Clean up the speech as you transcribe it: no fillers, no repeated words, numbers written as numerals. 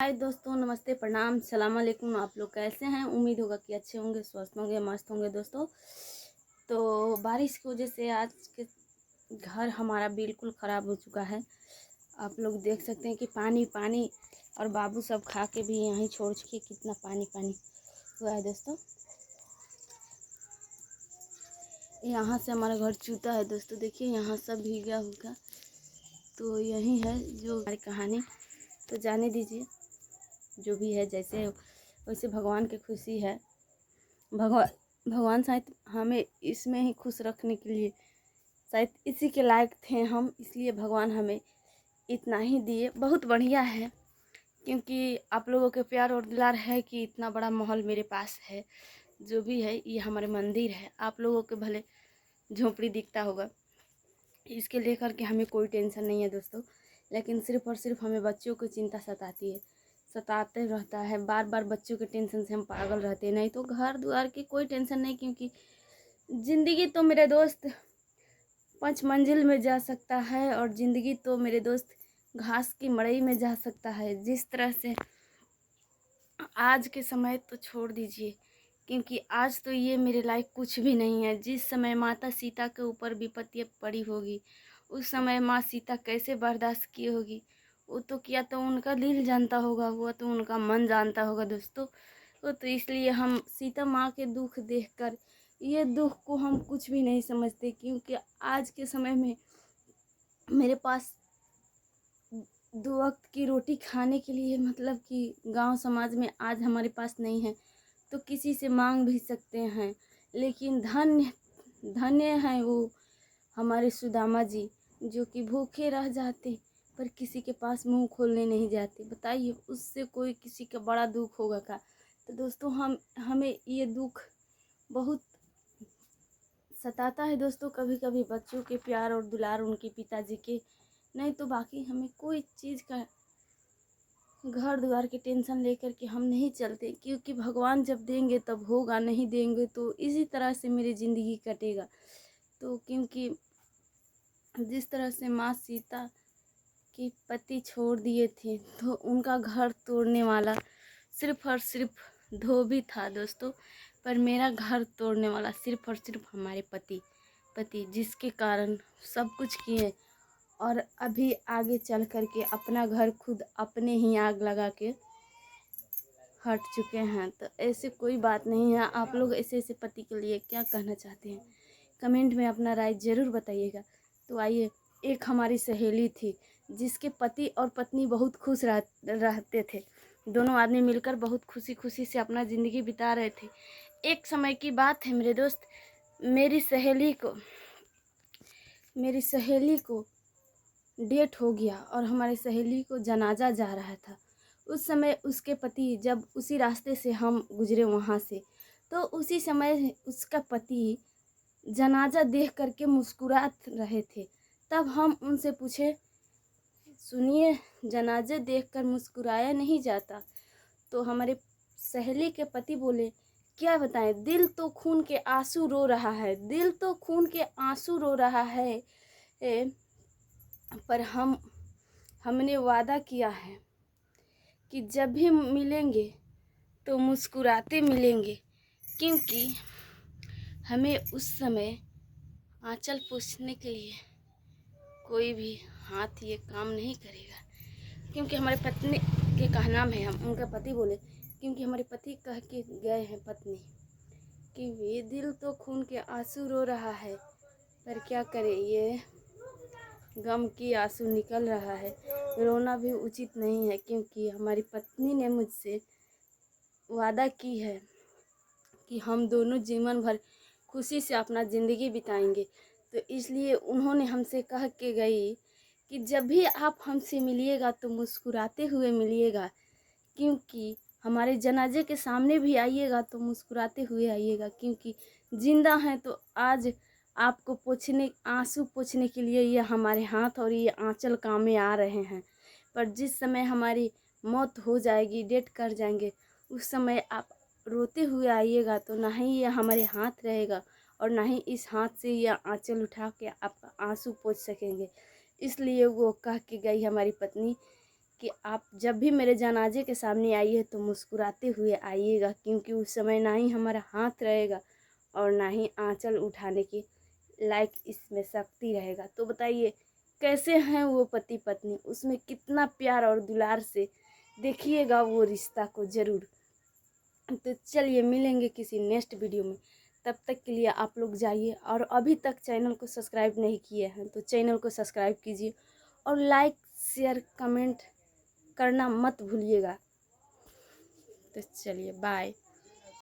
हाय दोस्तों, नमस्ते, प्रणाम, सलाम अलैकुम। आप लोग कैसे हैं? उम्मीद होगा कि अच्छे होंगे, स्वस्थ होंगे, मस्त होंगे दोस्तों। तो बारिश की वजह से आज के घर हमारा बिल्कुल ख़राब हो चुका है। आप लोग देख सकते हैं कि पानी पानी और बाबू सब खा के भी यहीं छोड़ के कितना पानी पानी हुआ है दोस्तों। यहाँ से हमारा घर चूता है दोस्तों, देखिए यहाँ सब भीगा होगा। तो यही है जो हमारी कहानी। तो जाने दीजिए, जो भी है जैसे वैसे भगवान की खुशी है। भगवान शायद हमें इसमें ही खुश रखने के लिए, शायद इसी के लायक थे हम, इसलिए भगवान हमें इतना ही दिए। बहुत बढ़िया है, क्योंकि आप लोगों के प्यार और दुलार है कि इतना बड़ा माहौल मेरे पास है। जो भी है ये हमारे मंदिर है। आप लोगों के भले झोपड़ी दिखता होगा, इसके लेकर के हमें कोई टेंशन नहीं है दोस्तों। लेकिन सिर्फ़ और सिर्फ हमें बच्चों की चिंता सताती है, सताते रहता है। बार बार बच्चों के टेंशन से हम पागल रहते हैं। नहीं तो घर द्वार की कोई टेंशन नहीं, क्योंकि ज़िंदगी तो मेरे दोस्त 5 मंजिल में जा सकता है, और ज़िंदगी तो मेरे दोस्त घास की मड़ई में जा सकता है। जिस तरह से आज के समय तो छोड़ दीजिए, क्योंकि आज तो ये मेरे लायक कुछ भी नहीं है। जिस समय माता सीता के ऊपर विपत्ति पड़ी होगी, उस समय माँ सीता कैसे बर्दाश्त की होगी, वो तो क्या तो उनका दिल जानता होगा, वो तो उनका मन जानता होगा दोस्तों। वो तो इसलिए हम सीता माँ के दुख देखकर ये दुख को हम कुछ भी नहीं समझते, क्योंकि आज के समय में मेरे पास 2 वक्त की रोटी खाने के लिए, मतलब कि गांव समाज में आज हमारे पास नहीं है तो किसी से मांग भी सकते हैं। लेकिन धन्य धन्य हैं वो हमारे सुदामा जी, जो कि भूखे रह जाते पर किसी के पास मुंह खोलने नहीं जाते। बताइए, उससे कोई किसी का बड़ा दुख होगा क्या? तो दोस्तों हमें ये दुख बहुत सताता है दोस्तों। कभी कभी बच्चों के प्यार और दुलार उनके पिताजी के, नहीं तो बाकी हमें कोई चीज़ का घर द्वार की टेंशन लेकर के हम नहीं चलते, क्योंकि भगवान जब देंगे तब होगा, नहीं देंगे तो इसी तरह से मेरी ज़िंदगी कटेगा। तो क्योंकि जिस तरह से माँ सीता के पति छोड़ दिए थे, तो उनका घर तोड़ने वाला सिर्फ और सिर्फ धोबी था दोस्तों। पर मेरा घर तोड़ने वाला सिर्फ और सिर्फ हमारे पति, जिसके कारण सब कुछ किए, और अभी आगे चल कर के अपना घर खुद अपने ही आग लगा के हट चुके हैं। तो ऐसे कोई बात नहीं है। आप लोग ऐसे ऐसे पति के लिए क्या कहना चाहते हैं, कमेंट में अपना राय ज़रूर बताइएगा। तो आइए, एक हमारी सहेली थी जिसके पति और पत्नी बहुत खुश रहते थे। दोनों आदमी मिलकर बहुत खुशी खुशी से अपना ज़िंदगी बिता रहे थे। एक समय की बात है मेरे दोस्त, मेरी सहेली को डेट हो गया और हमारी सहेली को जनाजा जा रहा था। उस समय उसके पति, जब उसी रास्ते से हम गुजरे वहाँ से, तो उसी समय उसका पति जनाजा देख करके मुस्कुरा रहे थे। तब हम उनसे पूछे, सुनिए, जनाजे देखकर मुस्कुराया नहीं जाता। तो हमारे सहेली के पति बोले, क्या बताएं, दिल तो खून के आंसू रो रहा है, दिल तो खून के आंसू रो रहा है। पर हमने वादा किया है कि जब भी मिलेंगे तो मुस्कुराते मिलेंगे, क्योंकि हमें उस समय आंचल पोंछने के लिए कोई भी हाथ ये काम नहीं करेगा। क्योंकि हमारे पत्नी के कहना में हम उनका पति बोले, क्योंकि हमारे पति कह के गए हैं पत्नी कि ये दिल तो खून के आंसू रो रहा है, पर क्या करे, ये गम की आंसू निकल रहा है। रोना भी उचित नहीं है, क्योंकि हमारी पत्नी ने मुझसे वादा की है कि हम दोनों जीवन भर खुशी से अपना ज़िंदगी बिताएंगे। तो इसलिए उन्होंने हमसे कह के गई कि जब भी आप हमसे मिलिएगा तो मुस्कुराते हुए मिलिएगा, क्योंकि हमारे जनाजे के सामने भी आइएगा तो मुस्कुराते हुए आइएगा, क्योंकि ज़िंदा हैं तो आज आपको आंसू पोंछने के लिए ये हमारे हाथ और ये आंचल काम में आ रहे हैं। पर जिस समय हमारी मौत हो जाएगी, डेथ कर जाएंगे, उस समय आप रोते हुए आइएगा तो ना ही ये हमारे हाथ रहेगा और ना ही इस हाथ से ये आंचल उठा के आप आंसू पोंछ सकेंगे। इसलिए वो कह के गई हमारी पत्नी कि आप जब भी मेरे जनाजे के सामने आइए तो मुस्कुराते हुए आइएगा, क्योंकि उस समय ना ही हमारा हाथ रहेगा और ना ही आंचल उठाने की लायक इसमें शक्ति रहेगा। तो बताइए कैसे हैं वो पति पत्नी, उसमें कितना प्यार और दुलार से देखिएगा वो रिश्ता को ज़रूर। तो चलिए मिलेंगे किसी नेक्स्ट वीडियो में, तब तक के लिए आप लोग जाइए और अभी तक चैनल को सब्सक्राइब नहीं किए हैं तो चैनल को सब्सक्राइब कीजिए और लाइक शेयर कमेंट करना मत भूलिएगा। तो चलिए बाय।